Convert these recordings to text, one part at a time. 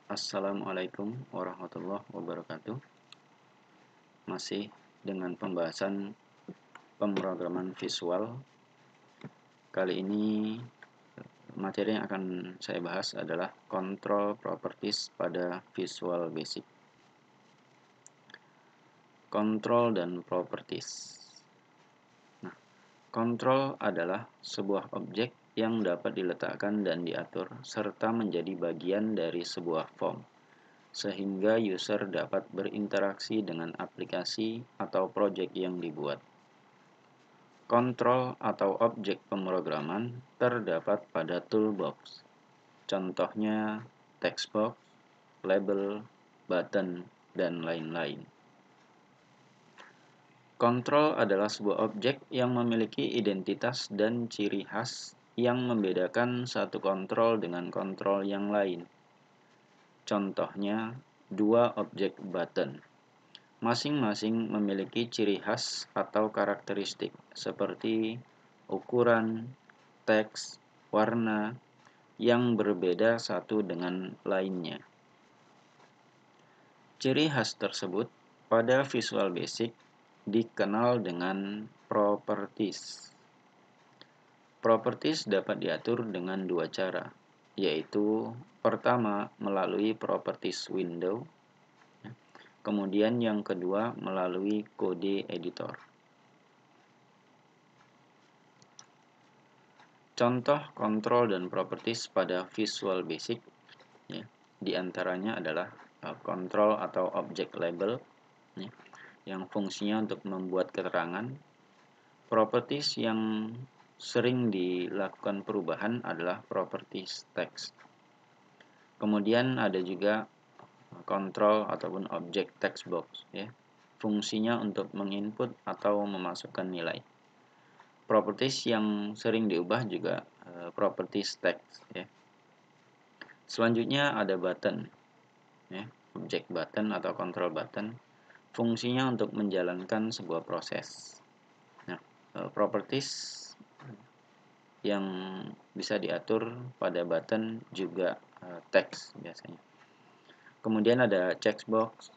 Assalamualaikum warahmatullahi wabarakatuh. Masih dengan pembahasan pemrograman visual. Kali ini materi yang akan saya bahas adalah control properties pada Visual Basic. Control dan properties. Control adalah sebuah objek yang dapat diletakkan dan diatur serta menjadi bagian dari sebuah form, sehingga user dapat berinteraksi dengan aplikasi atau proyek yang dibuat. Kontrol atau objek pemrograman terdapat pada toolbox. Contohnya textbox, label, button, dan lain-lain. Kontrol adalah sebuah objek yang memiliki identitas dan ciri khas yang membedakan satu kontrol dengan kontrol yang lain. Contohnya, dua objek button. Masing-masing memiliki ciri khas atau karakteristik seperti ukuran, teks, warna yang berbeda satu dengan lainnya. Ciri khas tersebut pada Visual Basic dikenal dengan properties. Properties dapat diatur dengan dua cara, yaitu pertama melalui properties window, kemudian yang kedua melalui kode editor. Contoh kontrol dan properties pada Visual Basic diantaranya adalah kontrol atau object label yang fungsinya untuk membuat keterangan. Properties yang sering dilakukan perubahan adalah properties text. Kemudian ada juga kontrol ataupun object text box, fungsinya untuk menginput atau memasukkan nilai. Properties yang sering diubah juga properties text. Selanjutnya ada button, object button atau control button, fungsinya untuk menjalankan sebuah proses. Nah, properties yang bisa diatur pada button juga teks biasanya. Kemudian ada checkbox,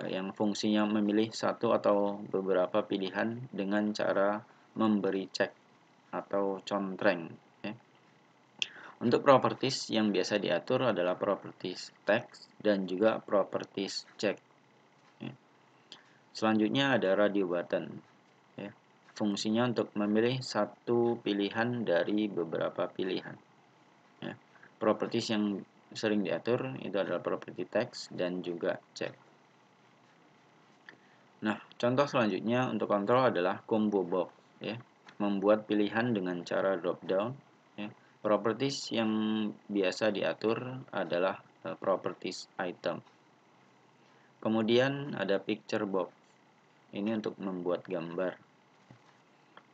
yang fungsinya memilih satu atau beberapa pilihan dengan cara memberi cek atau contreng. Untuk properties yang biasa diatur adalah properties text dan juga properties check. Selanjutnya ada radio button. Fungsinya untuk memilih satu pilihan dari beberapa pilihan. Properties yang sering diatur itu adalah property text dan juga check. Nah, contoh selanjutnya untuk kontrol adalah combo box, membuat pilihan dengan cara drop down. Properties yang biasa diatur adalah properties item. Kemudian ada picture box. Ini untuk membuat gambar.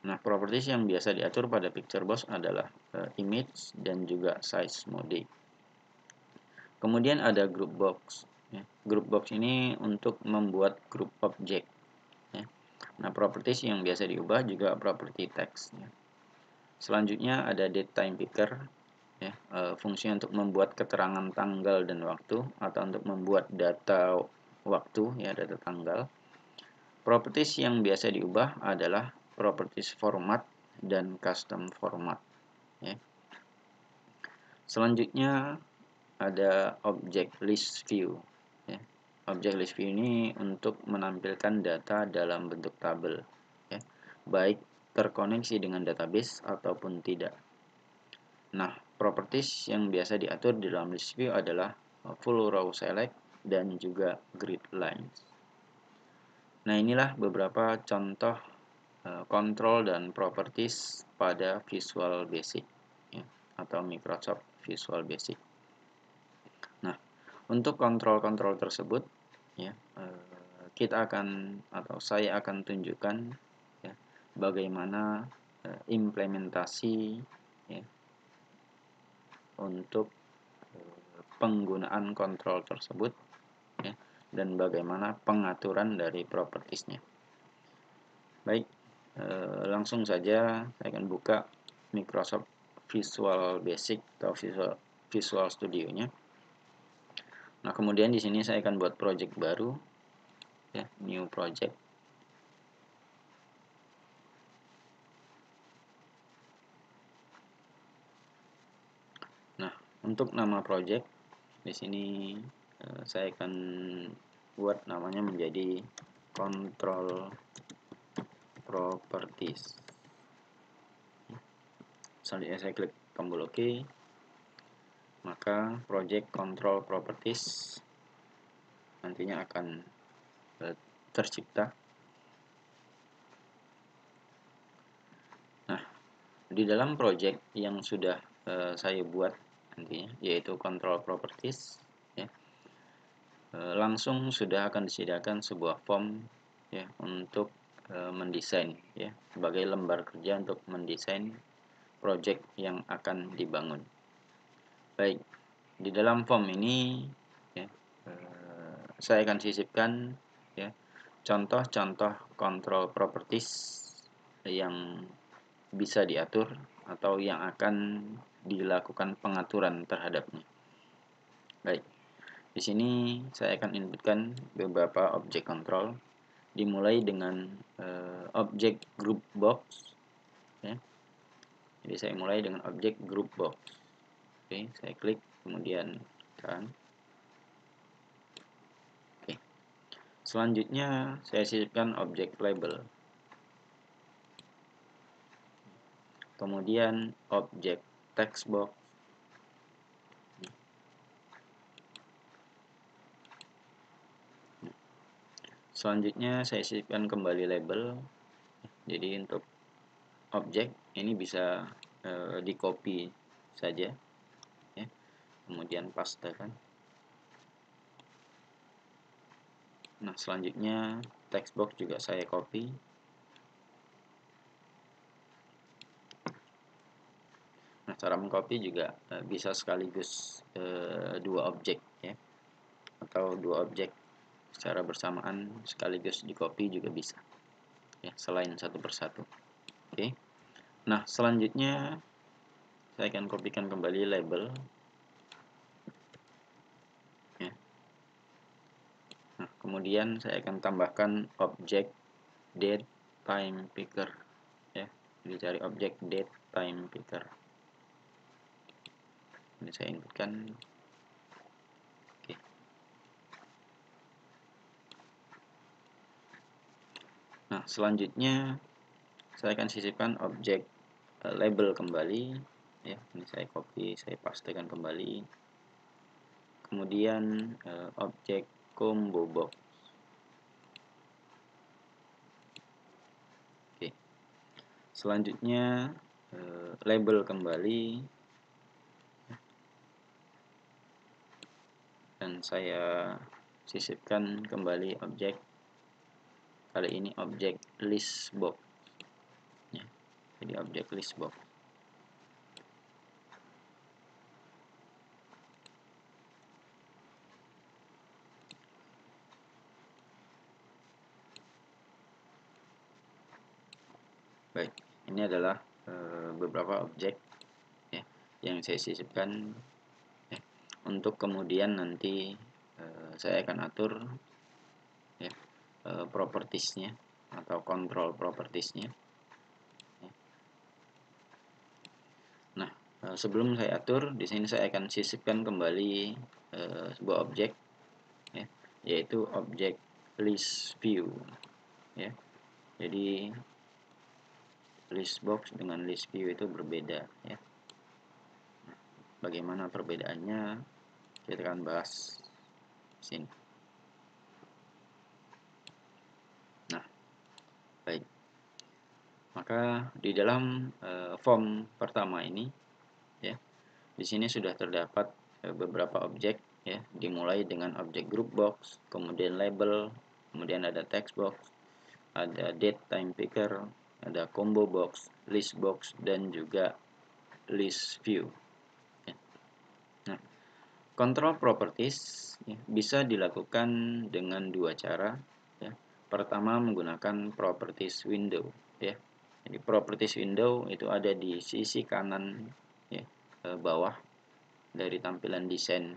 Nah, properties yang biasa diatur pada picture box adalah image dan juga size mode. Kemudian ada group box. Group box ini untuk membuat group object. Nah, properties yang biasa diubah juga property text. Selanjutnya ada date time picker, fungsinya untuk membuat keterangan tanggal dan waktu atau untuk membuat data waktu, data tanggal. Properties yang biasa diubah adalah properties format dan custom format. Selanjutnya ada object list view. Object list view ini untuk menampilkan data dalam bentuk tabel, baik terkoneksi dengan database ataupun tidak. Nah, properties yang biasa diatur di dalam list view adalah full row select dan juga grid lines. Nah, inilah beberapa contoh kontrol dan properties pada Visual Basic atau Microsoft Visual Basic. Nah, untuk kontrol-kontrol tersebut, saya akan tunjukkan bagaimana implementasi untuk penggunaan kontrol tersebut dan bagaimana pengaturan dari propertiesnya. Baik, langsung saja saya akan buka Microsoft Visual Basic atau Visual Studio-nya. Nah, kemudian di sini saya akan buat project baru, ya, new project. Nah, untuk nama project di sini saya akan buat namanya menjadi control properties. Selanjutnya saya klik tombol OK, maka project control properties nantinya akan tercipta. Nah, di dalam project yang sudah saya buat nantinya, yaitu control properties, ya, langsung sudah akan disediakan sebuah form, ya, untuk mendesain, ya, sebagai lembar kerja untuk mendesain project yang akan dibangun. Baik, di dalam form ini, ya, saya akan sisipkan, ya, contoh-contoh control properties yang bisa diatur atau yang akan dilakukan pengaturan terhadapnya. Baik, di sini saya akan inputkan beberapa objek control, dimulai dengan objek group box, ya. Jadi saya mulai dengan objek group box. Oke, saya klik, kemudian kan. Oke. Selanjutnya saya sisipkan objek label. Kemudian objek text box. Selanjutnya saya sisipkan kembali label. Jadi untuk objek ini bisa di copy saja, ya. Kemudian pastekan. Nah, selanjutnya text box juga saya copy. Nah, cara mengcopy juga bisa sekaligus dua objek, ya, atau dua objek secara bersamaan sekaligus di copy juga bisa, ya, selain satu persatu. Oke. Nah, selanjutnya saya akan kopikan kembali label, ya. Nah, kemudian saya akan tambahkan objek date time picker, ya. Jadi cari objek date time picker. Ini saya inputkan. Oke. Nah, selanjutnya saya akan sisipkan objek label kembali, ya. Ini saya copy, saya pastekan kembali. Kemudian objek combo box. Oke. Selanjutnya label kembali, dan saya sisipkan kembali objek, kali ini objek list box, ya. Jadi objek list box. Baik, ini adalah beberapa objek, ya, yang saya sisipkan, ya, untuk kemudian nanti saya akan atur, ya, propertiesnya atau control propertiesnya, ya. Nah, sebelum saya atur, di sini saya akan sisipkan kembali sebuah objek, ya, yaitu objek list view, ya. Jadi list box dengan list view itu berbeda, ya. Bagaimana perbedaannya kita akan bahas di sini. Nah, baik. Maka di dalam form pertama ini, ya, di sini sudah terdapat beberapa objek, ya, dimulai dengan objek group box, kemudian label, kemudian ada text box, ada date time picker, ada combo box, list box, dan juga list view, ya. Nah, control properties, ya, bisa dilakukan dengan dua cara, ya. Pertama menggunakan properties window, ya. Jadi properties window itu ada di sisi kanan, ya, bawah dari tampilan desain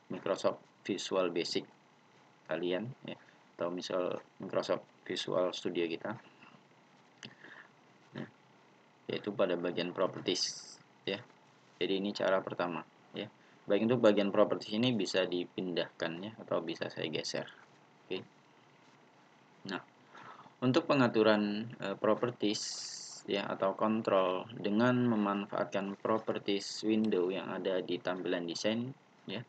Microsoft Visual Basic kalian ya, atau misal Microsoft Visual Studio kita, nah, yaitu pada bagian properties ya. Jadi ini cara pertama ya. Baik, untuk bagian properties ini bisa dipindahkan ya, atau bisa saya geser. Oke. Nah, untuk pengaturan properties ya, atau kontrol dengan memanfaatkan properties window yang ada di tampilan desain ya.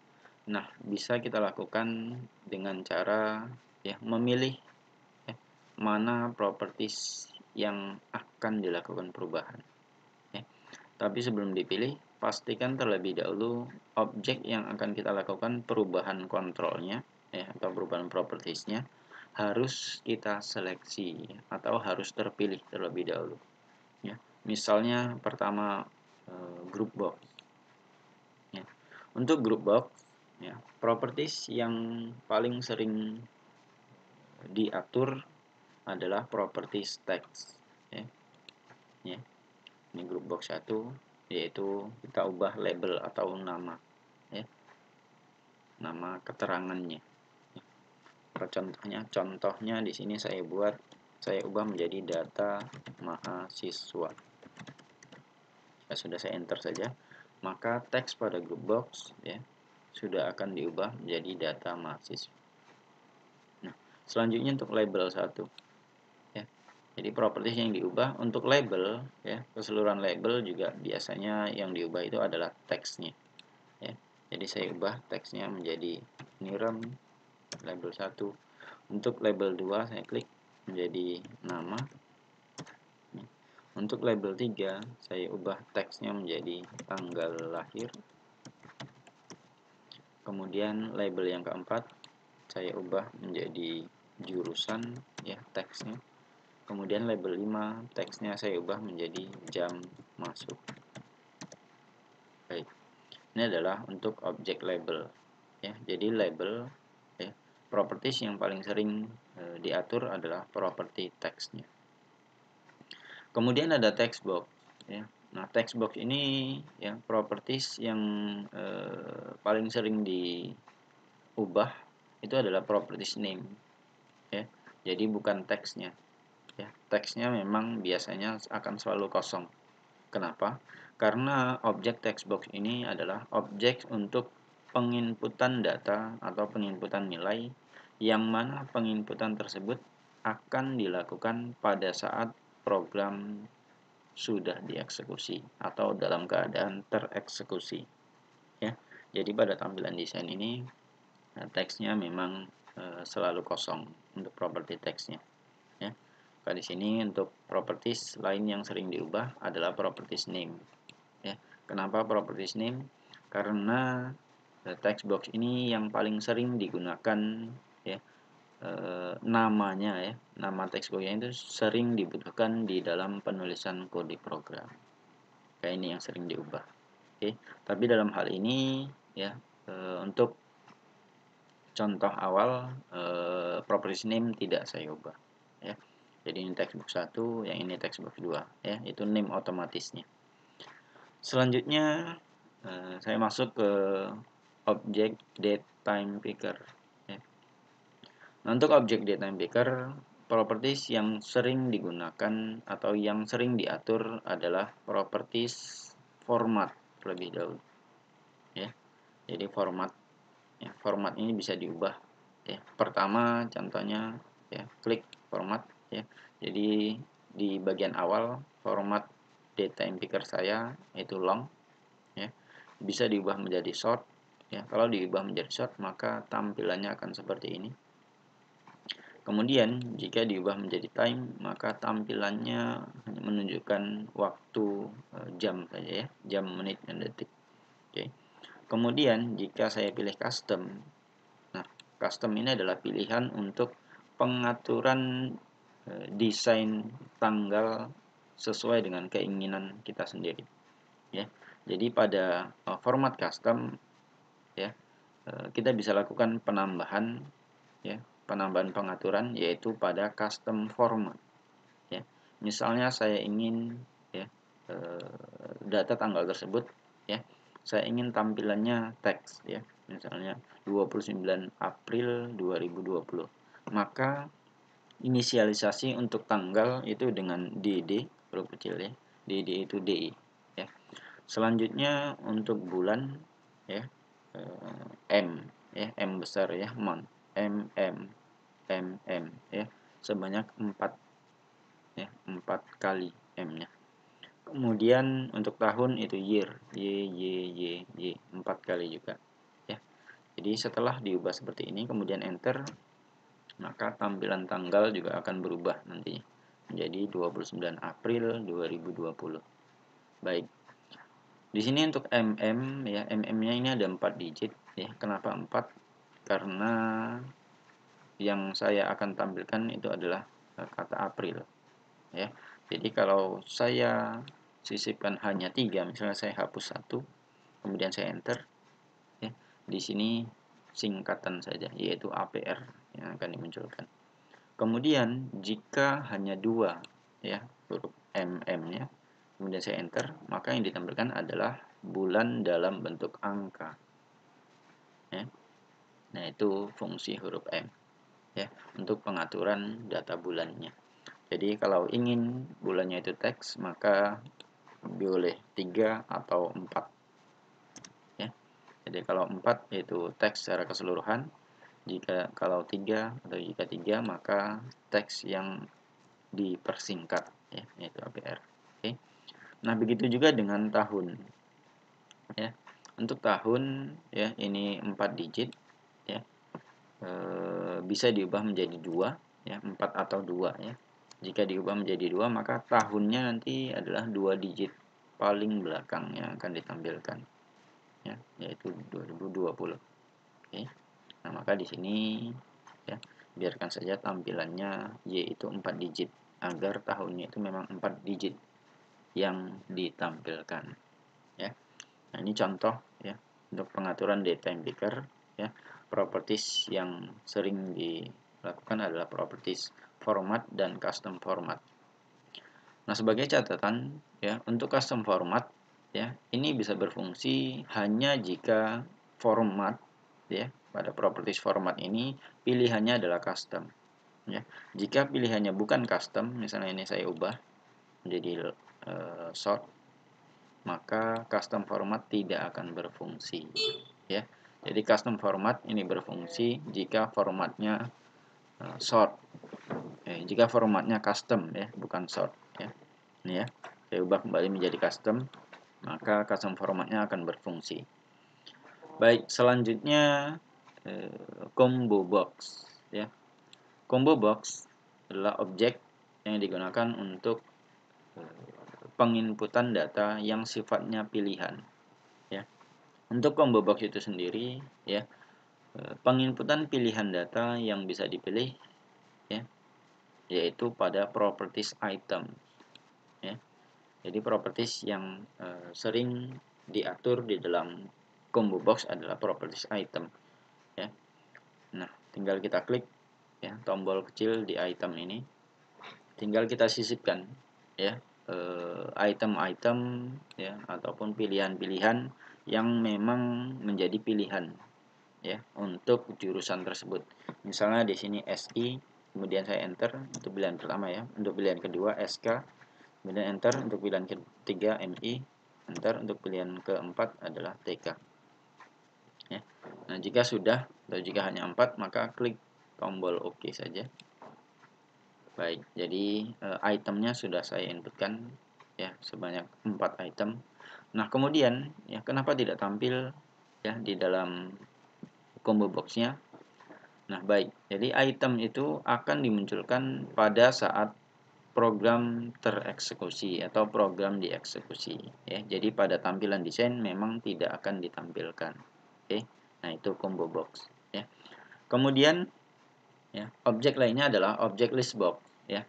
Nah, bisa kita lakukan dengan cara ya, memilih ya, mana properties yang akan dilakukan perubahan ya. Tapi sebelum dipilih, pastikan terlebih dahulu objek yang akan kita lakukan perubahan kontrolnya ya, atau perubahan propertiesnya harus kita seleksi atau harus terpilih terlebih dahulu ya. Misalnya pertama group box ya. Untuk group box ya, properties yang paling sering diatur adalah properties text ya. Ya. Ini group box 1, yaitu kita ubah label atau nama ya, nama keterangannya. Contohnya di sini saya ubah menjadi data mahasiswa. Ya, sudah saya enter saja, maka teks pada group box ya sudah akan diubah menjadi data mahasiswa. Nah, selanjutnya untuk label 1 ya. Jadi properties yang diubah untuk label ya, keseluruhan label juga biasanya yang diubah itu adalah teksnya ya. Jadi saya ubah teksnya menjadi Nirem label 1. Untuk label 2 saya klik menjadi nama. Untuk label 3 saya ubah teksnya menjadi tanggal lahir. Kemudian label yang keempat saya ubah menjadi jurusan ya, teksnya. Kemudian label 5 teksnya saya ubah menjadi jam masuk. Baik. Ini adalah untuk objek label ya. Jadi label ya, properties yang paling sering diatur adalah property teksnya. Kemudian ada text box ya. Nah, text box ini ya properties yang paling sering diubah itu adalah properties name ya. Jadi bukan teksnya ya. Teksnya memang biasanya akan selalu kosong. Kenapa? Karena objek text box ini adalah objek untuk penginputan data atau penginputan nilai, yang mana penginputan tersebut akan dilakukan pada saat program sudah dieksekusi atau dalam keadaan tereksekusi ya. Jadi pada tampilan desain ini teksnya memang selalu kosong untuk properti teksnya ya. Nah, di sini untuk properties lain yang sering diubah adalah properties name ya. Kenapa properties name? Karena text box ini yang paling sering digunakan ya, namanya ya, nama text boxnya itu sering dibutuhkan di dalam penulisan kode program. Kayak ini yang sering diubah. Oke, tapi dalam hal ini ya, untuk contoh awal properties name tidak saya ubah ya. Jadi ini textbox 1, yang ini textbox 2 ya, itu name otomatisnya. Selanjutnya saya masuk ke objek DateTimePicker ya. Nah, untuk objek DateTimePicker, properties yang sering digunakan atau yang sering diatur adalah properties format terlebih dahulu ya. Jadi format ya, format ini bisa diubah ya. Pertama contohnya ya, klik format ya. Jadi di bagian awal format DateTimePicker saya itu long ya, bisa diubah menjadi short ya. Kalau diubah menjadi short maka tampilannya akan seperti ini. Kemudian jika diubah menjadi time maka tampilannya hanya menunjukkan waktu jam saja ya, jam, menit, dan detik. Oke. Kemudian jika saya pilih custom, nah custom ini adalah pilihan untuk pengaturan desain tanggal sesuai dengan keinginan kita sendiri ya. Jadi pada format custom ya, kita bisa lakukan penambahan ya, penambahan pengaturan yaitu pada custom format ya. Misalnya saya ingin ya, data tanggal tersebut ya, saya ingin tampilannya teks ya. misalnya 29 April 2020. Maka inisialisasi untuk tanggal itu dengan DD huruf kecil ya. DD itu DI ya. Selanjutnya untuk bulan ya, M ya, M besar ya, month, M ya, sebanyak 4 ya, 4 kali M-nya. Kemudian untuk tahun itu year, Y 4 kali juga ya. Jadi setelah diubah seperti ini kemudian enter, maka tampilan tanggal juga akan berubah nanti menjadi 29 April 2020. Baik. Di sini untuk mm ya, mm-nya ini ada 4 digit ya. Kenapa 4? Karena yang saya akan tampilkan itu adalah kata April ya. Jadi kalau saya sisipkan hanya 3, misalnya saya hapus 1, kemudian saya enter ya. Di sini singkatan saja yaitu APR yang akan dimunculkan. Kemudian jika hanya 2 ya, huruf mm-nya, kemudian saya enter, maka yang ditampilkan adalah bulan dalam bentuk angka ya. Nah, itu fungsi huruf M ya, untuk pengaturan data bulannya. Jadi kalau ingin bulannya itu teks, maka boleh 3 atau 4 ya. Jadi kalau 4 itu teks secara keseluruhan, jika kalau 3 atau jika 3 maka teks yang dipersingkat ya, yaitu APR. Oke. Nah, begitu juga dengan tahun ya. Untuk tahun ya, ini 4 digit ya. Bisa diubah menjadi 2 ya, 4 atau 2 ya. Jika diubah menjadi 2, maka tahunnya nanti adalah 2 digit paling belakang yang akan ditampilkan ya, yaitu 2020. Oke. Nah, maka di sini ya, biarkan saja tampilannya Y itu 4 digit agar tahunnya itu memang 4 digit yang ditampilkan ya. Nah, ini contoh ya untuk pengaturan data time picker ya. Properties yang sering dilakukan adalah properties format dan custom format. Nah, sebagai catatan ya, untuk custom format ya, ini bisa berfungsi hanya jika format ya, pada properties format ini pilihannya adalah custom ya. Jika pilihannya bukan custom, misalnya ini saya ubah menjadi short, maka custom format tidak akan berfungsi ya. Jadi custom format ini berfungsi jika formatnya short, jika formatnya custom ya, bukan short ya. Ini ya, saya ubah kembali menjadi custom, maka custom formatnya akan berfungsi. Baik, selanjutnya combo box ya. Combo box adalah objek yang digunakan untuk penginputan data yang sifatnya pilihan ya. Untuk combo box itu sendiri ya, penginputan pilihan data yang bisa dipilih ya, yaitu pada properties item ya. Jadi properties yang sering diatur di dalam combo box adalah properties item ya. Nah, tinggal kita klik ya tombol kecil di item ini, tinggal kita sisipkan ya item-item ya ataupun pilihan-pilihan yang memang menjadi pilihan ya untuk jurusan tersebut. Misalnya di sini SI, kemudian saya enter untuk pilihan pertama ya. Untuk pilihan kedua SK, kemudian enter untuk pilihan ketiga MI, enter untuk pilihan keempat adalah TK. Ya. Nah, jika sudah atau jika hanya 4, maka klik tombol OK saja. Baik, jadi itemnya sudah saya inputkan ya sebanyak 4 item. Nah, kemudian ya kenapa tidak tampil ya di dalam combo boxnya? Nah, baik. Jadi item itu akan dimunculkan pada saat program tereksekusi atau program dieksekusi ya. Jadi pada tampilan desain memang tidak akan ditampilkan. Oke. Nah, itu combo box ya. Kemudian ya, objek lainnya adalah objek list box ya.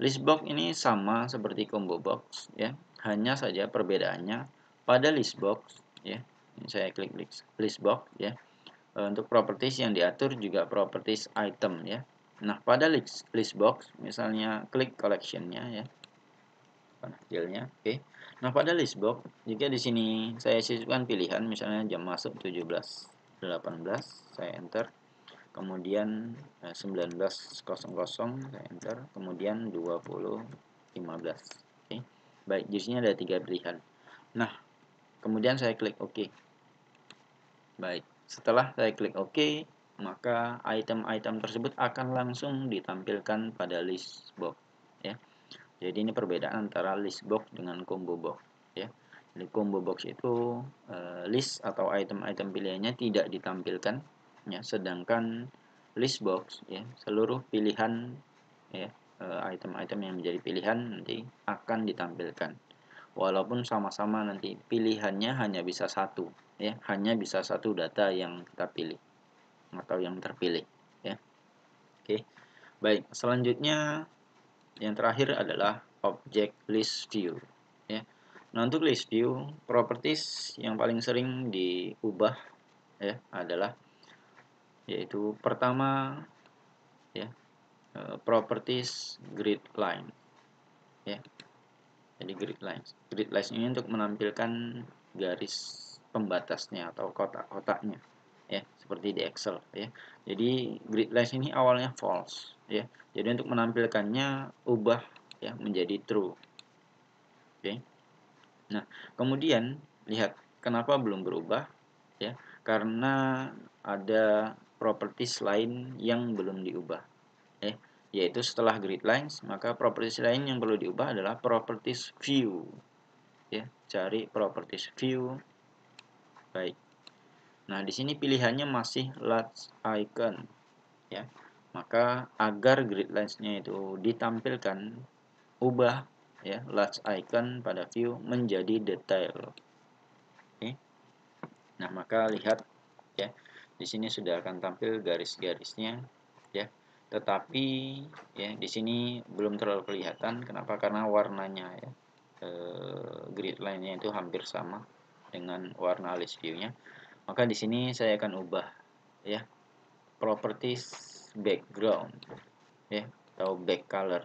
List box ini sama seperti combo box ya, hanya saja perbedaannya pada list box ya. Ini saya klik list box ya. Untuk properties yang diatur juga properties item ya. Nah, pada list box misalnya klik collection-nya ya. Panelnya, oke. Nah, pada list box jika di sini saya sisipkan pilihan misalnya jam masuk 17 saya enter. Kemudian 19.00 saya enter. Kemudian 20.15. Oke. Baik, di sini ada 3 pilihan. Nah, kemudian saya klik OK. Baik, setelah saya klik OK, maka item-item tersebut akan langsung ditampilkan pada list box, ya. Jadi ini perbedaan antara list box dengan combo box, ya. Di combo box itu list atau item-item pilihannya tidak ditampilkan, ya. Sedangkan list box, ya, seluruh pilihan, ya, item-item yang menjadi pilihan nanti akan ditampilkan. Walaupun sama-sama nanti pilihannya hanya bisa satu, ya, hanya bisa satu data yang kita pilih atau yang terpilih, ya. Oke. Baik, selanjutnya yang terakhir adalah object list view, ya. Nah, untuk list view, properties yang paling sering diubah, ya, adalah yaitu pertama, ya, properties grid line, ya. Jadi grid lines ini untuk menampilkan garis pembatasnya atau kotak-kotaknya, ya, seperti di Excel, ya. Jadi grid lines ini awalnya false, ya. Jadi untuk menampilkannya ubah, ya, menjadi true. Oke. Nah, kemudian lihat kenapa belum berubah, ya. Karena ada properties lain yang belum diubah, ya. Yaitu setelah grid lines, maka properties lain yang perlu diubah adalah properties view, ya. Cari properties view. Baik. Nah, di sini pilihannya masih large icon, ya. Maka agar grid lines-nya itu ditampilkan, ubah, ya, large icon pada view menjadi detail. Oke. Nah, maka lihat, ya. Di sini sudah akan tampil garis-garisnya, ya. Tetapi, ya, di sini belum terlalu kelihatan. Kenapa? Karena warnanya, ya, grid line-nya itu hampir sama dengan warna list view-nya. Maka di sini saya akan ubah, ya, properties background, ya, atau back color,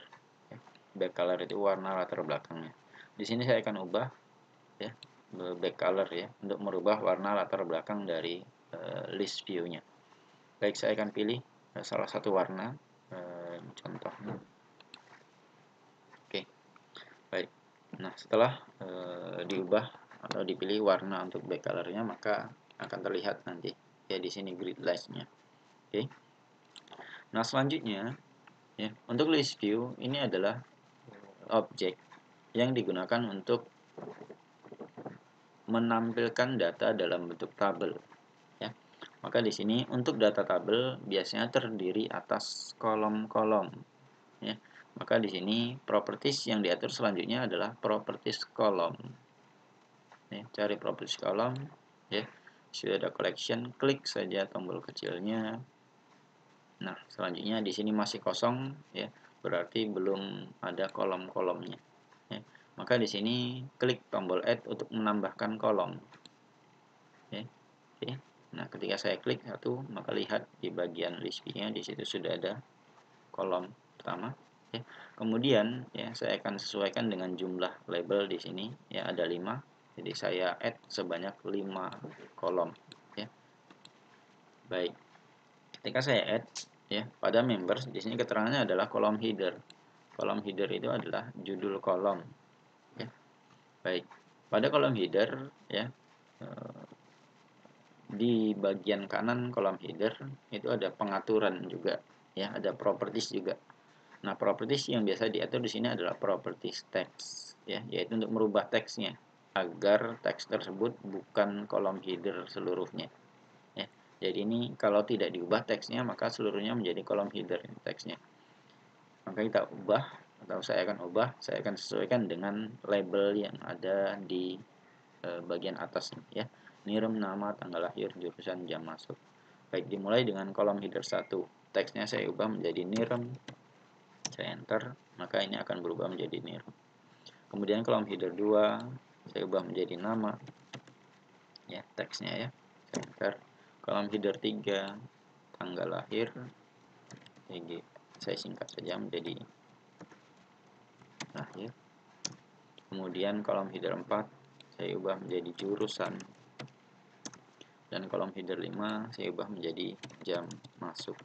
ya. Back color itu warna latar belakangnya. Di sini saya akan ubah, ya, back color, ya, untuk merubah warna latar belakang dari list view-nya. Baik, saya akan pilih salah satu warna, contohnya. Oke. Baik. Nah, setelah diubah atau dipilih warna untuk back color-nya, maka akan terlihat nanti, ya, di sini grid lines-nya. Oke. Nah, selanjutnya, ya, untuk list view ini adalah objek yang digunakan untuk menampilkan data dalam bentuk tabel, ya. Maka di sini untuk data tabel biasanya terdiri atas kolom-kolom, ya. Maka di sini properties yang diatur selanjutnya adalah properties kolom. Ya, cari properties kolom, ya. Sudah ada collection, klik saja tombol kecilnya. Nah, selanjutnya di sini masih kosong, ya. Berarti belum ada kolom-kolomnya, ya. Maka di sini klik tombol add untuk menambahkan kolom, ya. Oke. Nah, ketika saya klik satu, maka lihat di bagian list view-nya di situ sudah ada kolom pertama, ya. Kemudian, ya, saya akan sesuaikan dengan jumlah label di sini, ya, ada 5. Jadi saya add sebanyak 5 kolom, ya. Baik. Ketika saya add, ya, pada members di sini keterangannya adalah kolom header. Kolom header itu adalah judul kolom, ya. Baik. Pada kolom header, ya, di bagian kanan kolom header itu ada pengaturan juga, ya, ada properties juga. Nah, properties yang biasa diatur di sini adalah properties text, ya, yaitu untuk merubah teksnya agar teks tersebut bukan kolom header seluruhnya, ya. Jadi ini kalau tidak diubah teksnya, maka seluruhnya menjadi kolom header teksnya. Maka kita ubah, atau saya akan ubah, saya akan sesuaikan dengan label yang ada di bagian atas, ya. Nirem, nama, tanggal lahir, jurusan, jam masuk. Baik, dimulai dengan kolom header 1. Teksnya saya ubah menjadi Nirem. Saya enter, maka ini akan berubah menjadi Nirem. Kemudian kolom header 2 saya ubah menjadi nama, ya, teksnya, ya. Saya enter. Kolom header 3 tanggal lahir, jadi saya singkat saja menjadi lahir. Kemudian kolom header 4 saya ubah menjadi jurusan. dan kolom header 5 saya ubah menjadi jam masuk.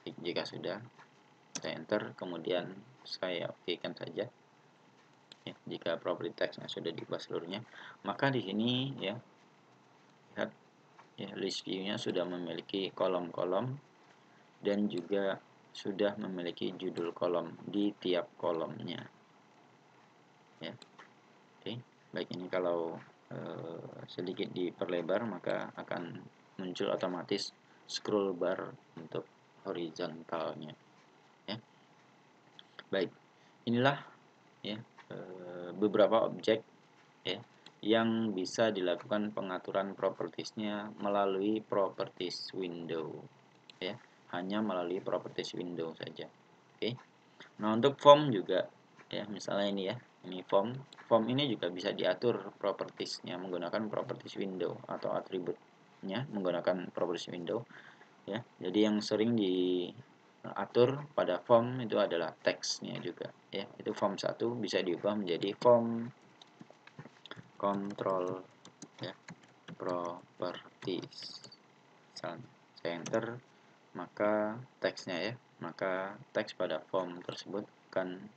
Jika sudah, saya enter, kemudian saya okekan saja. Ya, jika property text-nya sudah diubah seluruhnya, maka di sini ya lihat ya, list view-nya sudah memiliki kolom-kolom dan juga sudah memiliki judul kolom di tiap kolomnya. Ya, oke, baik, ini kalau sedikit diperlebar maka akan muncul otomatis scroll bar untuk horizontalnya. Ya, baik, inilah ya beberapa objek ya yang bisa dilakukan pengaturan propertiesnya melalui properties window, ya, hanya melalui properties window saja. Oke, nah untuk form juga ya, misalnya ini ya, ini form ini juga bisa diatur propertiesnya menggunakan properties window atau atributnya menggunakan properties window ya. Jadi yang sering diatur pada form itu adalah teksnya juga ya. Itu form 1 bisa diubah menjadi form control ya, properties. Misalnya saya enter, maka teksnya ya, maka teks pada form tersebut akan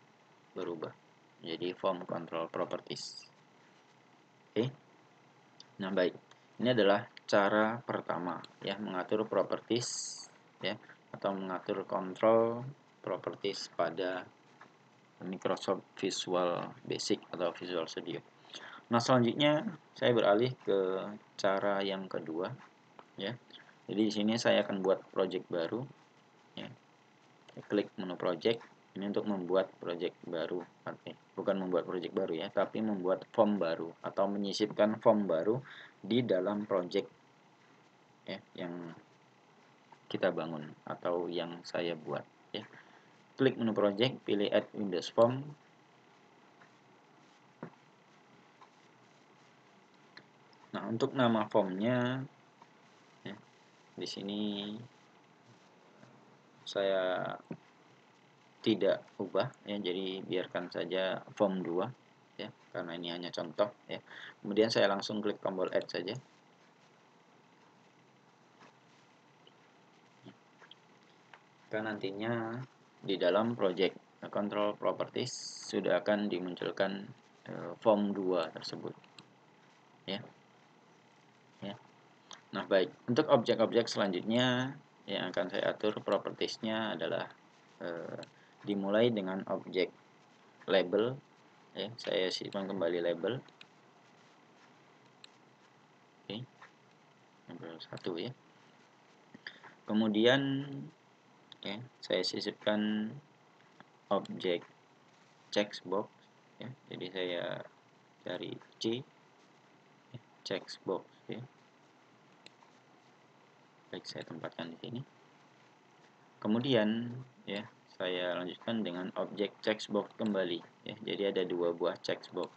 berubah menjadi form control properties. Oke. Nah, baik. Ini adalah cara pertama ya, mengatur properties ya, atau mengatur control properties pada Microsoft Visual Basic atau Visual Studio. Nah, selanjutnya saya beralih ke cara yang kedua ya. Jadi di sini saya akan buat project baru ya. Klik menu project ini untuk membuat project baru. Oke, bukan membuat project baru ya, tapi membuat form baru atau menyisipkan form baru di dalam project ya yang kita bangun atau yang saya buat ya. Klik menu project, pilih add Windows form. Nah, untuk nama formnya ya, di sini saya tidak ubah ya, jadi biarkan saja form 2 ya, karena ini hanya contoh ya. Kemudian saya langsung klik tombol add saja. Karena nantinya di dalam project control properties sudah akan dimunculkan form 2 tersebut ya. Ya. Nah, baik, untuk objek-objek selanjutnya yang akan saya atur propertiesnya adalah dimulai dengan objek label ya. Saya simpan kembali label. Oke, label 1 ya. Kemudian ya, saya sisipkan objek checkbox ya. Jadi saya cari C checkbox ya. Baik, saya tempatkan di sini. Kemudian ya, saya lanjutkan dengan objek checkbox kembali ya. Jadi ada 2 buah checkbox.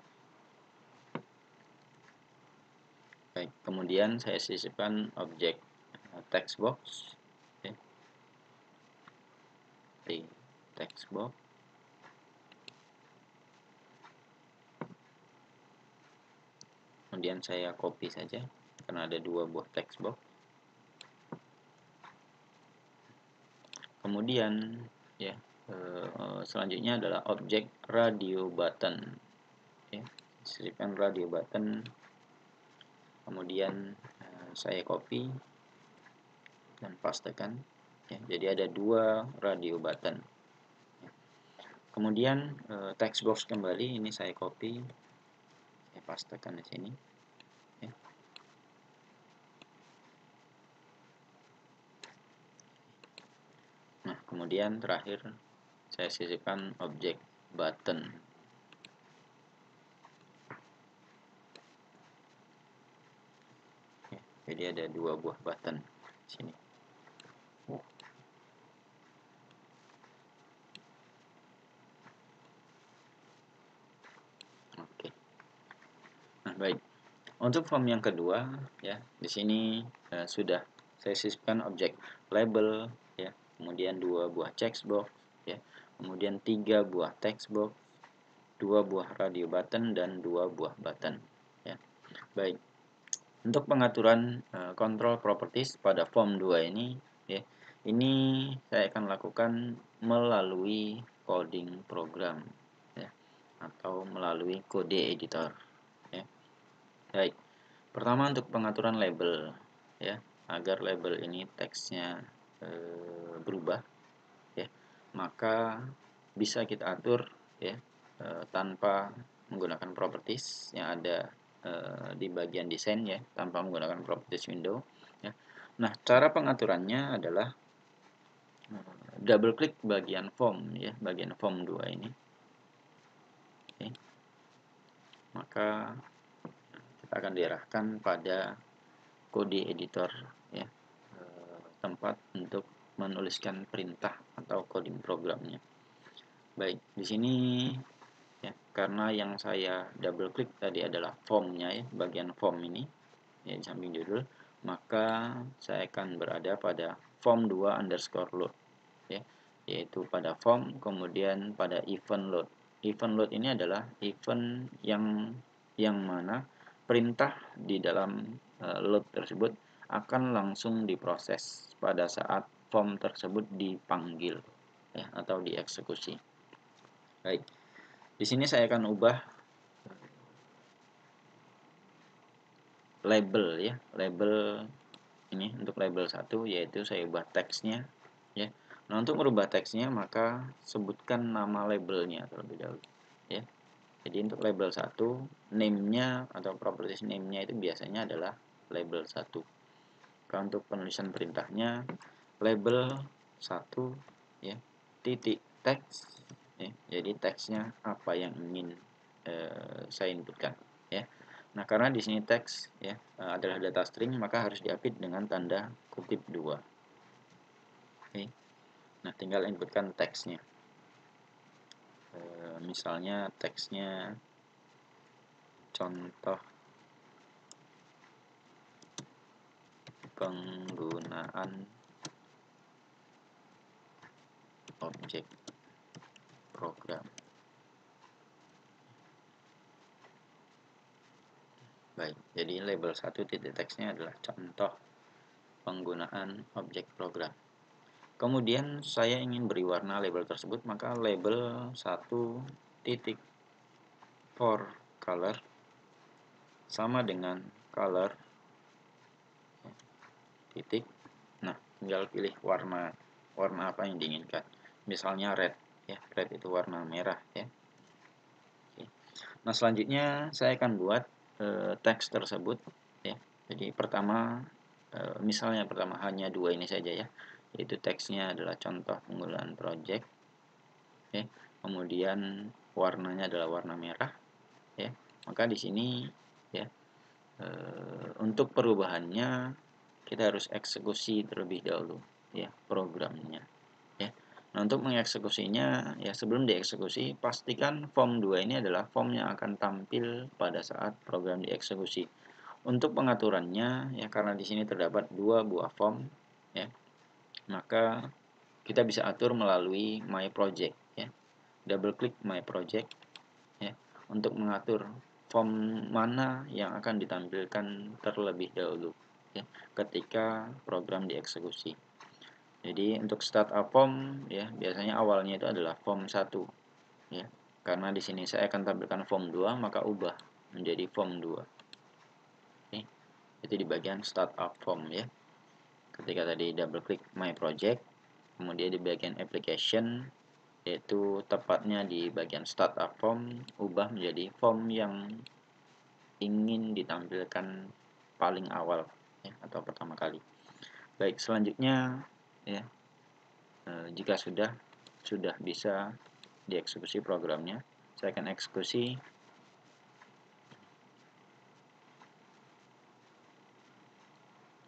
Baik, kemudian saya sisipkan objek textbox ya. Di textbox. Kemudian saya copy saja karena ada 2 buah textbox. Kemudian ya, selanjutnya adalah objek radio button ya. Sisipkan radio button. Kemudian saya copy dan pastekan ya. Jadi ada 2 radio button ya. Kemudian textbox kembali, ini saya copy, saya pastekan di sini ya. Nah, kemudian terakhir saya sisipkan objek button. Ya, jadi ada 2 buah button di sini. Oke. Nah, baik. Untuk form yang kedua ya, di sini sudah saya sisipkan objek label ya, kemudian 2 buah checkbox ya, kemudian 3 buah textbox, 2 buah radio button dan 2 buah button ya. Baik, untuk pengaturan control properties pada form 2 ini ya, ini saya akan lakukan melalui coding program ya, atau melalui kode editor ya. Baik, pertama untuk pengaturan label ya, agar label ini teksnya berubah ya, maka bisa kita atur ya tanpa menggunakan properties yang ada di bagian desain ya, tanpa menggunakan properties window ya. Nah, cara pengaturannya adalah double klik bagian form ya, bagian form 2 ini. Oke. Maka kita akan diarahkan pada kode editor ya, tempat untuk menuliskan perintah atau coding programnya. Baik, di sini ya, karena yang saya double klik tadi adalah formnya ya, bagian form ini ya, di samping judul, maka saya akan berada pada form 2 underscore load ya, yaitu pada form, kemudian pada event load. Event load ini adalah event yang mana perintah di dalam load tersebut akan langsung diproses pada saat form tersebut dipanggil ya, atau dieksekusi. Baik, di sini saya akan ubah label ya, label ini untuk label 1, yaitu saya ubah teksnya ya. Nah, untuk merubah teksnya maka sebutkan nama labelnya terlebih dahulu ya. Jadi untuk label 1, name-nya atau properties name-nya itu biasanya adalah label 1. Kalau untuk penulisan perintahnya label 1 ya, titik teks ya. Jadi teksnya apa yang ingin saya inputkan ya. Nah, karena di sini teks ya adalah data string, maka harus diapit dengan tanda kutip 2. Oke. Nah, tinggal inputkan teksnya. Misalnya teksnya contoh penggunaan objek program. Baik, jadi label 1 titik teksnya adalah contoh penggunaan objek program. Kemudian saya ingin beri warna label tersebut, maka label 1 titik for color sama dengan color titik. Nah, tinggal pilih warna apa yang diinginkan. Misalnya red ya, red itu warna merah ya. Oke. Nah, selanjutnya saya akan buat teks tersebut ya. Jadi pertama misalnya pertama hanya 2 ini saja ya, yaitu teksnya adalah contoh penggunaan project ya. Kemudian warnanya adalah warna merah ya. Maka di sini ya untuk perubahannya kita harus eksekusi terlebih dahulu ya programnya ya. Nah, untuk mengeksekusinya ya, sebelum dieksekusi pastikan form 2 ini adalah form yang akan tampil pada saat program dieksekusi. Untuk pengaturannya ya, karena di sini terdapat 2 buah form ya, maka kita bisa atur melalui my project ya. Double klik my project ya, untuk mengatur form mana yang akan ditampilkan terlebih dahulu ya, ketika program dieksekusi. Jadi untuk startup form ya, biasanya awalnya itu adalah form 1 ya. Karena di sini saya akan tampilkan form 2, maka ubah menjadi form 2. Oke. Itu di bagian startup form ya. Ketika tadi double klik my project, kemudian di bagian application, yaitu tepatnya di bagian startup form, ubah menjadi form yang ingin ditampilkan paling awal ya, atau pertama kali. Baik, selanjutnya ya, jika sudah bisa dieksekusi programnya, saya akan eksekusi.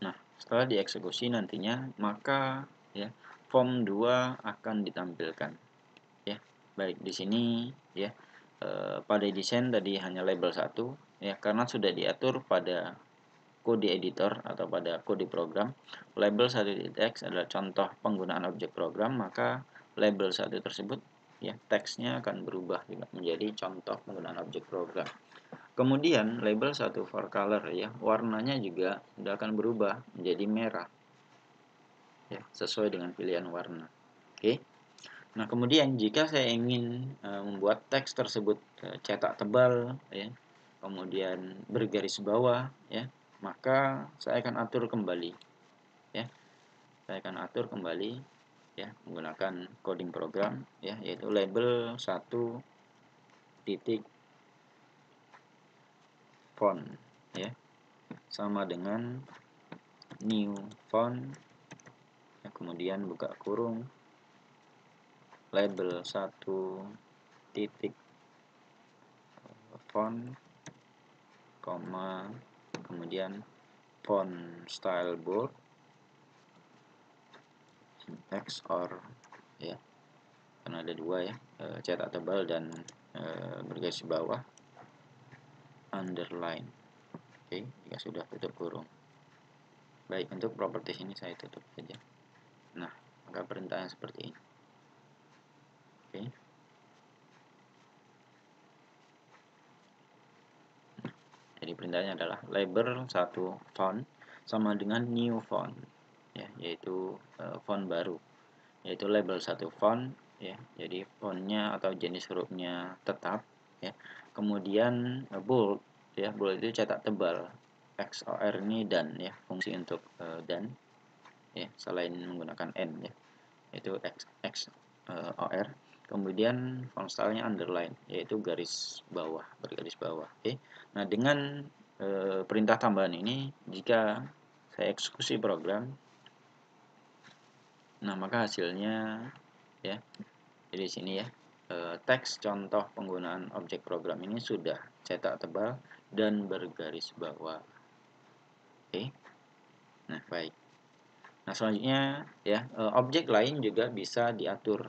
Nah, setelah dieksekusi nantinya maka ya form 2 akan ditampilkan ya. Baik, di sini ya pada desain tadi hanya label 1 ya, karena sudah diatur pada kode editor atau pada kode program label 1.x adalah contoh penggunaan objek program, maka label 1 tersebut ya teksnya akan berubah juga menjadi contoh penggunaan objek program. Kemudian label 1 for color ya, warnanya juga sudah akan berubah menjadi merah ya, sesuai dengan pilihan warna. Oke. Nah, kemudian jika saya ingin membuat teks tersebut cetak tebal ya, kemudian bergaris bawah ya, maka saya akan atur kembali ya. Saya akan atur kembali ya menggunakan coding program ya, yaitu label 1 titik font ya, sama dengan new font ya, kemudian buka kurung label 1 titik font, kemudian font style bold X or ya, karena ada dua ya, cetak tebal dan bergaris bawah underline. Oke, jika sudah tutup kurung. Baik, untuk properties ini saya tutup saja. Nah, maka perintahnya seperti ini. Oke. Jadi perintahnya adalah label 1 font sama dengan new font ya, yaitu font baru, yaitu label 1 font ya. Jadi fontnya atau jenis hurufnya tetap ya. Kemudian bold ya, bold itu cetak tebal. XOR ini dan ya, fungsi untuk dan ya, selain menggunakan n ya, yaitu XOR. Kemudian font stylenya underline, yaitu garis bawah, bergaris bawah. Oke. Nah, dengan perintah tambahan ini, jika saya eksekusi program, nah maka hasilnya ya, jadi sini ya, teks contoh penggunaan objek program ini sudah cetak tebal dan bergaris bawah. Oke. Nah, baik. Nah, selanjutnya ya, objek lain juga bisa diatur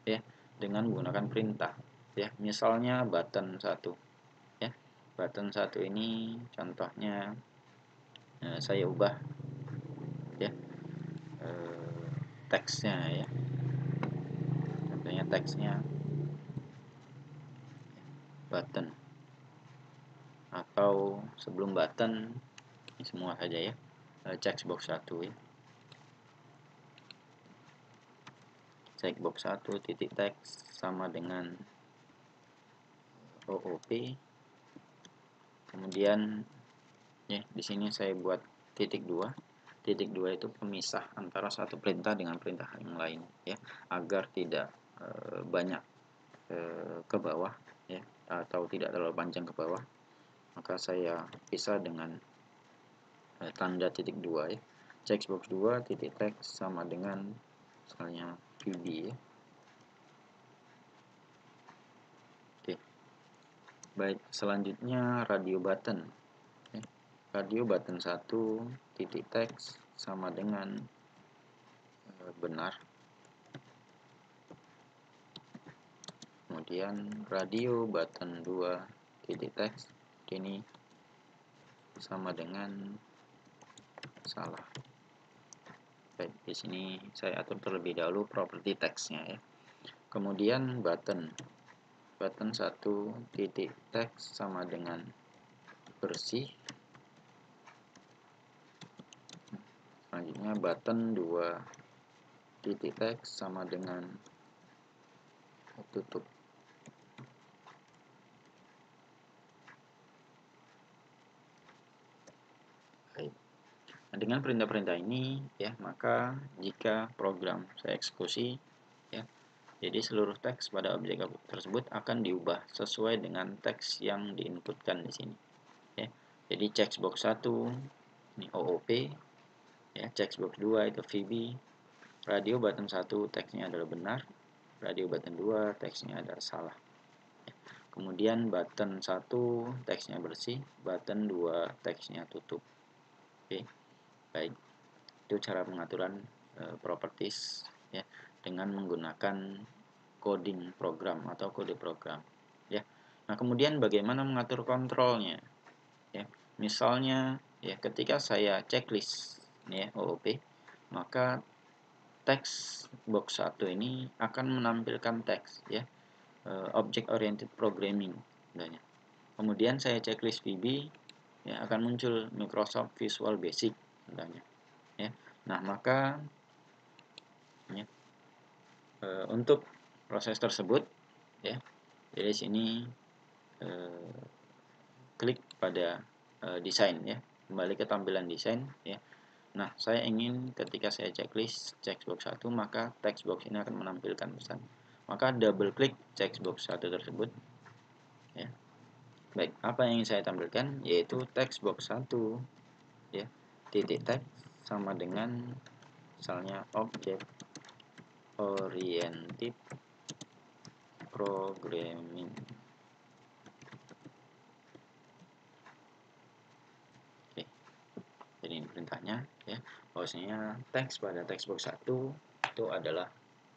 ya dengan menggunakan perintah ya. Misalnya button 1 ya. Button 1 ini contohnya saya ubah ya teksnya ya. Contohnya teksnya button, atau sebelum button ini semua saja ya, checkbox 1 ya. Checkbox 1 titik teks sama dengan OOP. Kemudian ya di sini saya buat titik 2. Titik 2 itu pemisah antara satu perintah dengan perintah yang lain ya, agar tidak banyak ke bawah ya, atau tidak terlalu panjang ke bawah, maka saya pisah dengan tanda titik 2 ya. Checkbox 2 titik teks sama dengan misalnya VB ya. Oke. Baik, selanjutnya radio button ya. Radio button 1 titik teks sama dengan benar. Kemudian radio button 2 titik teks ini sama dengan salah. Baik, di sini saya atur terlebih dahulu properti teksnya ya. Kemudian button 1 titik teks sama dengan bersih. Selanjutnya button 2 titik teks sama dengan tutup. Baik. Nah, dengan perintah-perintah ini ya, maka jika program saya eksekusi ya, jadi seluruh teks pada objek tersebut akan diubah sesuai dengan teks yang diinputkan di sini ya. Jadi checkbox 1 ini OOP ya, checkbox 2 itu VB, radio button 1 teksnya adalah benar, radio button 2 teksnya adalah salah. Kemudian button 1 teksnya bersih, button 2 teksnya tutup. Oke. Baik. Itu cara pengaturan properties ya dengan menggunakan coding program atau kode program ya. Nah, kemudian bagaimana mengatur kontrolnya ya. Misalnya ya, ketika saya checklist ya OOP, maka teks box 1 ini akan menampilkan teks ya, object oriented programming sebenarnya. kemudian saya checklist VB, ya akan muncul Microsoft Visual Basic contohnya, ya. Nah, maka ya, untuk proses tersebut, ya, jadi sini klik pada desain, ya, kembali ke tampilan desain, ya. Nah, saya ingin ketika saya checklist checkbox 1, maka textbox ini akan menampilkan pesan. Maka double klik checkbox 1 tersebut, ya. Baik, apa yang ingin saya tampilkan yaitu textbox 1, ya, titik text sama dengan misalnya object oriented programming. Oke. Jadi ini perintahnya, ya. Bahwasanya teks pada textbox 1 itu adalah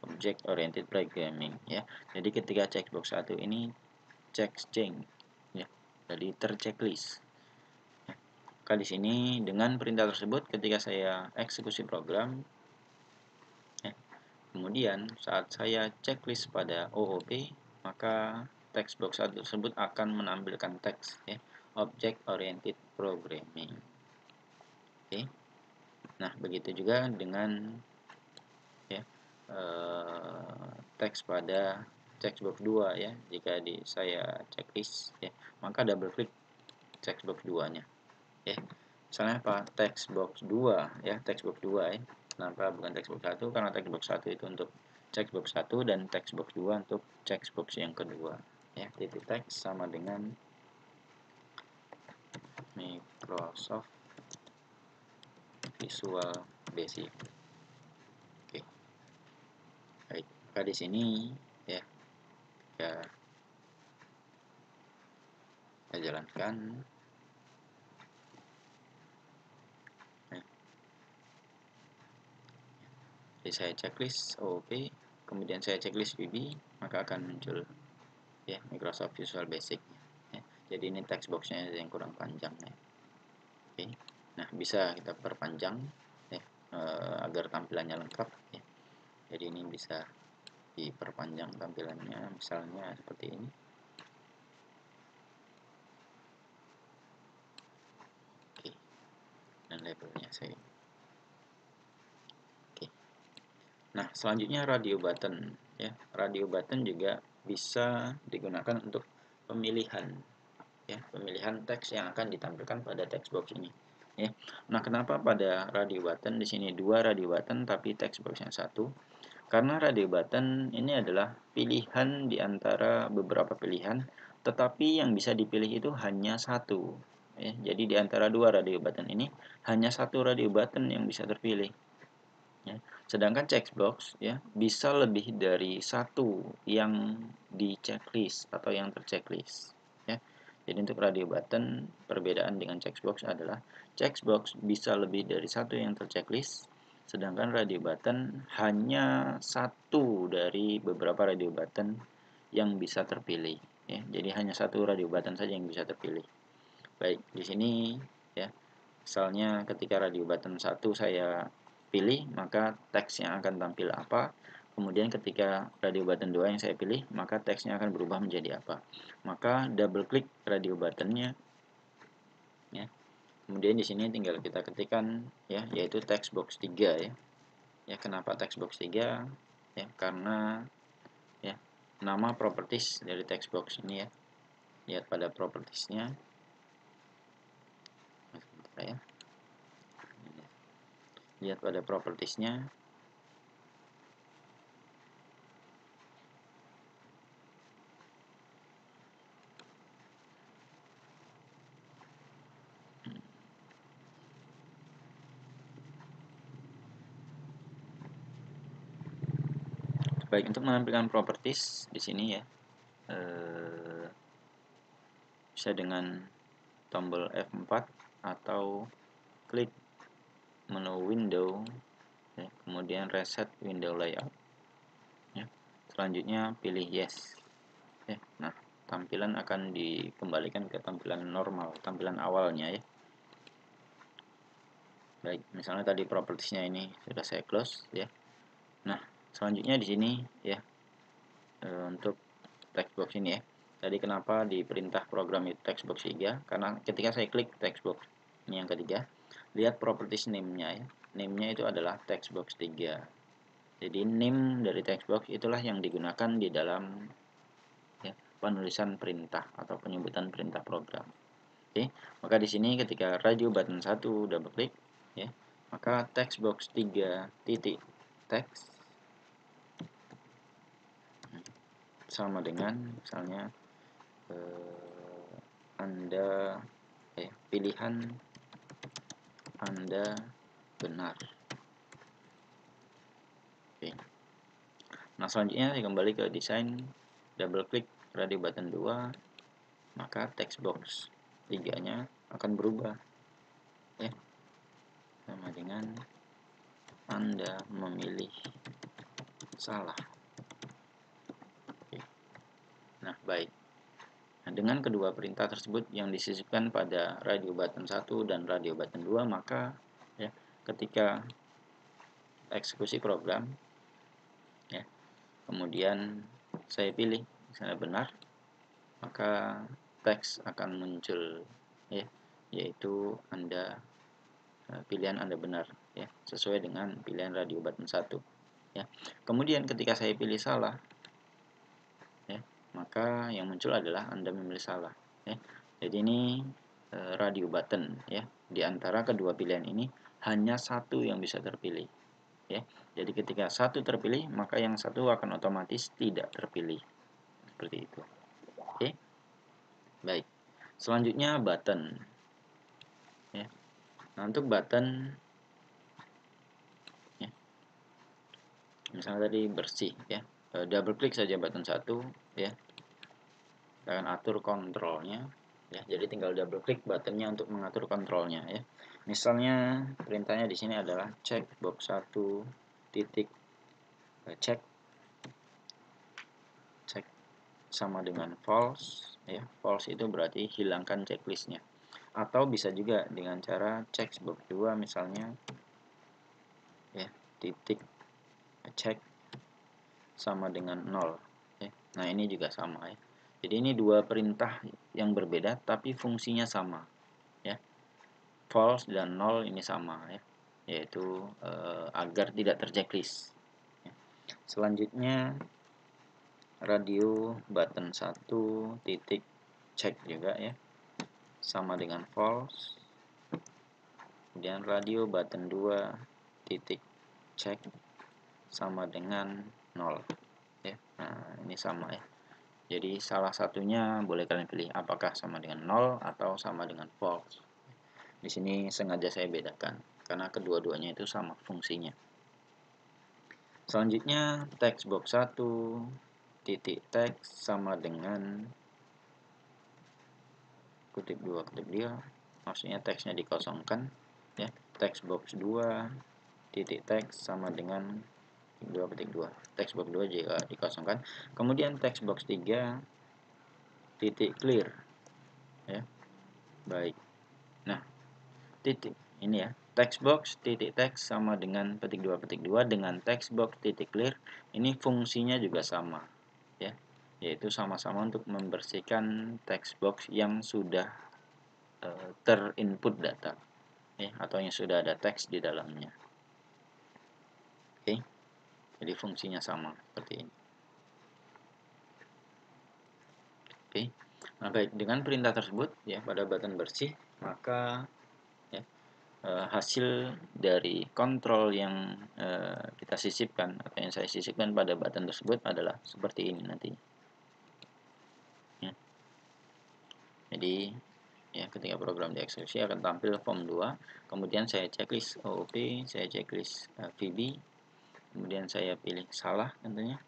object oriented programming, ya. Jadi ketika checkbox 1 ini check change, ya. Jadi terchecklist. Ya. Maka di sini dengan perintah tersebut ketika saya eksekusi program, ya, kemudian saat saya checklist pada OOP, maka textbox 1 tersebut akan menampilkan teks, ya, object oriented programming. Oke. Nah, begitu juga dengan, ya, teks pada checkbox 2, ya. Jika saya checklist, ya, maka double klik checkbox 2-nya, ya. Misalnya apa? Textbox 2, ya, textbox 2, ya. Kenapa bukan textbox 1? Karena textbox 1 itu untuk checkbox 1 dan textbox 2 untuk checkbox yang kedua, ya. Titik teks sama dengan Microsoft Visual Basic. Oke. Baik, maka di sini, ya, saya jalankan. Jadi saya checklist OOP, kemudian saya checklist VB, maka akan muncul, ya, Microsoft Visual Basic, ya. Jadi ini text boxnya yang kurang panjang, ya. Oke. Nah, bisa kita perpanjang, ya, agar tampilannya lengkap, ya. Jadi ini bisa diperpanjang tampilannya, misalnya seperti ini. Oke. Dan labelnya saya. Oke. Nah, selanjutnya radio button, ya. Radio button juga bisa digunakan untuk pemilihan, ya, pemilihan teks yang akan ditampilkan pada text box ini, ya. Nah, kenapa pada radio button di sini 2 radio button tapi text boxnya 1? Karena radio button ini adalah pilihan di antara beberapa pilihan, tetapi yang bisa dipilih itu hanya satu, ya. Jadi di antara 2 radio button ini hanya satu radio button yang bisa terpilih, ya. Sedangkan checkbox, ya, bisa lebih dari satu yang di checklist atau yang terchecklist, ya. Jadi untuk radio button perbedaan dengan checkbox adalah checkbox bisa lebih dari satu yang terchecklist, sedangkan radio button hanya satu dari beberapa radio button yang bisa terpilih, ya. Jadi hanya satu radio button saja yang bisa terpilih. Baik, di sini, ya, misalnya ketika radio button 1 saya pilih, maka teks yang akan tampil apa. Kemudian ketika radio button 2 yang saya pilih, maka teksnya akan berubah menjadi apa. Maka double klik radio buttonnya, ya. Kemudian di sini tinggal kita ketikkan, ya, yaitu text box 3, ya. Ya, kenapa text box 3? Ya, karena, ya, nama properties dari text box ini, ya. Lihat pada propertiesnya. Ya. Lihat pada propertiesnya. Baik, untuk menampilkan properties di sini, ya, bisa dengan tombol F4 atau klik menu window, ya, kemudian reset window layout, ya. Selanjutnya pilih yes, ya. Nah, tampilan akan dikembalikan ke tampilan normal, tampilan awalnya, ya. Baik, misalnya tadi propertiesnya ini sudah saya close, ya. Nah, selanjutnya di sini, ya, untuk text box ini, ya, Tadi kenapa di perintah program itu textbox 3? Karena ketika saya klik textbox ini yang ketiga, lihat properties name-nya ya. Name-nya itu adalah textbox 3. Jadi name dari textbox itulah yang digunakan di dalam ya, penulisan perintah atau penyebutan perintah program. Oke, maka di sini ketika radio button 1 double klik ya, maka textbox 3 titik text sama dengan misalnya Anda pilihan Anda benar. Oke. Nah, selanjutnya saya kembali ke desain, double klik radio button 2, maka text box 3-nya akan berubah ya, sama dengan Anda memilih salah. Oke. Nah, baik. Nah, dengan kedua perintah tersebut yang disisipkan pada radio button 1 dan radio button 2, maka ya, ketika eksekusi program ya, kemudian saya pilih misalnya benar, maka teks akan muncul ya, yaitu pilihan Anda benar ya, sesuai dengan pilihan radio button 1 ya. Kemudian ketika saya pilih salah ya, maka yang muncul adalah Anda memilih salah ya. Jadi ini radio button ya, di antara kedua pilihan ini hanya satu yang bisa terpilih ya. Jadi ketika satu terpilih, maka yang satu akan otomatis tidak terpilih, seperti itu. Oke, baik. Selanjutnya button ya. Nah, untuk button ya, misalnya tadi bersih ya, double klik saja button 1 ya, kita akan atur kontrolnya ya. Jadi tinggal double klik buttonnya untuk mengatur kontrolnya ya. Misalnya perintahnya di sini adalah checkbox 1 titik check sama dengan false ya. False itu berarti hilangkan checklistnya. Atau bisa juga dengan cara checkbox 2 misalnya ya, titik check sama dengan 0 ya. Nah, ini juga sama ya. Jadi ini dua perintah yang berbeda tapi fungsinya sama ya. False dan 0 ini sama ya, yaitu agar tidak terchecklist ya. Selanjutnya radio button 1 titik check juga ya, sama dengan false. Kemudian radio button 2 titik check sama dengan 0 ya. Nah, ini sama ya. Jadi salah satunya boleh kalian pilih apakah sama dengan 0 atau sama dengan false. Di sini sengaja saya bedakan karena kedua-duanya itu sama fungsinya. Selanjutnya text box 1 titik text sama dengan kutip 2 kutip 2, maksudnya teksnya dikosongkan ya. Text box 2 titik text sama dengan 2 ketik 2, text box 2 juga dikosongkan. Kemudian text box 3 titik clear ya. Baik. Nah, titik ini ya, text box titik text sama dengan petik 2 dengan text box titik clear, ini fungsinya juga sama ya, yaitu sama-sama untuk membersihkan text box yang sudah terinput data ya, atau yang sudah ada teks di dalamnya. Oke, jadi fungsinya sama seperti ini. Oke, nah baik, dengan perintah tersebut ya pada button bersih, maka ya, hasil dari kontrol yang kita sisipkan atau yang saya sisipkan pada button tersebut adalah seperti ini nanti ya. Jadi ya, ketika program dieksekusi akan tampil form 2, kemudian saya checklist OOP, saya checklist VB, kemudian saya pilih salah tentunya,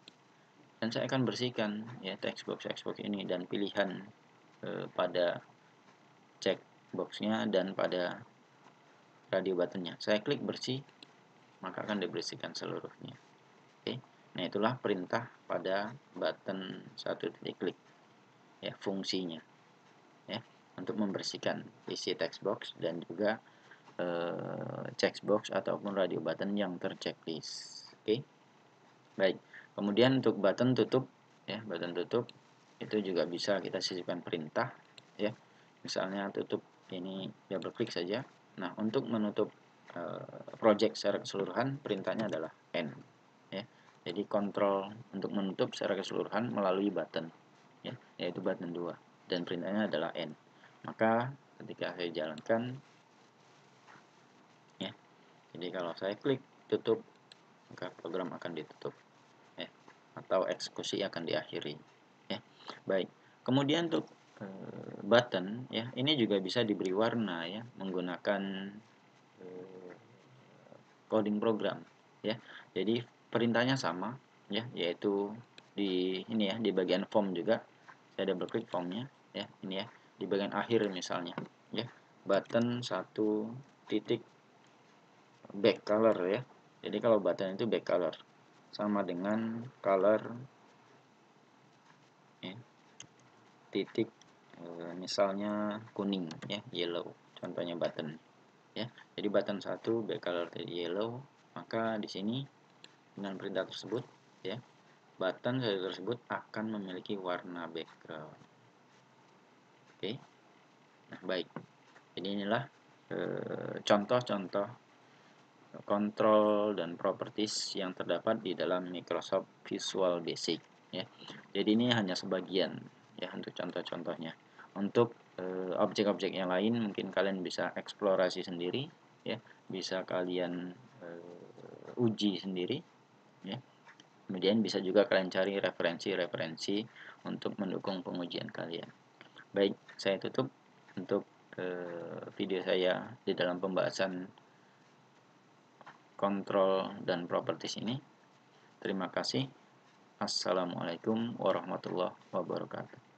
dan saya akan bersihkan ya textbox ini dan pilihan pada checkboxnya dan pada radio buttonnya. Saya klik bersih, maka akan dibersihkan seluruhnya. Oke, nah itulah perintah pada button 1 titik klik ya, fungsinya ya, untuk membersihkan isi textbox dan juga checkbox ataupun radio button yang terchecklist. Oke, baik. Kemudian untuk button tutup ya, button tutup itu juga bisa kita sisipkan perintah ya. Misalnya tutup ini, double klik saja. Nah, untuk menutup project secara keseluruhan perintahnya adalah N ya. Jadi kontrol untuk menutup secara keseluruhan melalui button ya, yaitu button 2 dan perintahnya adalah N. Maka ketika saya jalankan ya, jadi kalau saya klik tutup maka program akan ditutup ya, atau eksekusi akan diakhiri ya. Baik, kemudian untuk button ya, ini juga bisa diberi warna ya menggunakan coding program ya. Jadi perintahnya sama ya, yaitu di ini ya, di bagian form juga saya double klik formnya ya, ini ya, di bagian akhir misalnya ya, button 1 titik back color ya. Jadi kalau button itu back color sama dengan color ya, titik misalnya kuning ya, yellow contohnya button ya. Jadi button 1 back color yellow, maka di sini dengan perintah tersebut ya, button tersebut akan memiliki warna background. Oke. Nah, baik. Jadi inilah contoh-contoh kontrol dan properties yang terdapat di dalam Microsoft Visual Basic ya. Jadi ini hanya sebagian ya untuk contoh-contohnya. Untuk objek-objek yang lain mungkin kalian bisa eksplorasi sendiri ya, bisa kalian uji sendiri ya. Kemudian bisa juga kalian cari referensi-referensi untuk mendukung pengujian kalian. Baik, saya tutup untuk video saya di dalam pembahasan kontrol dan properties ini. Terima kasih. Assalamualaikum warahmatullahi wabarakatuh.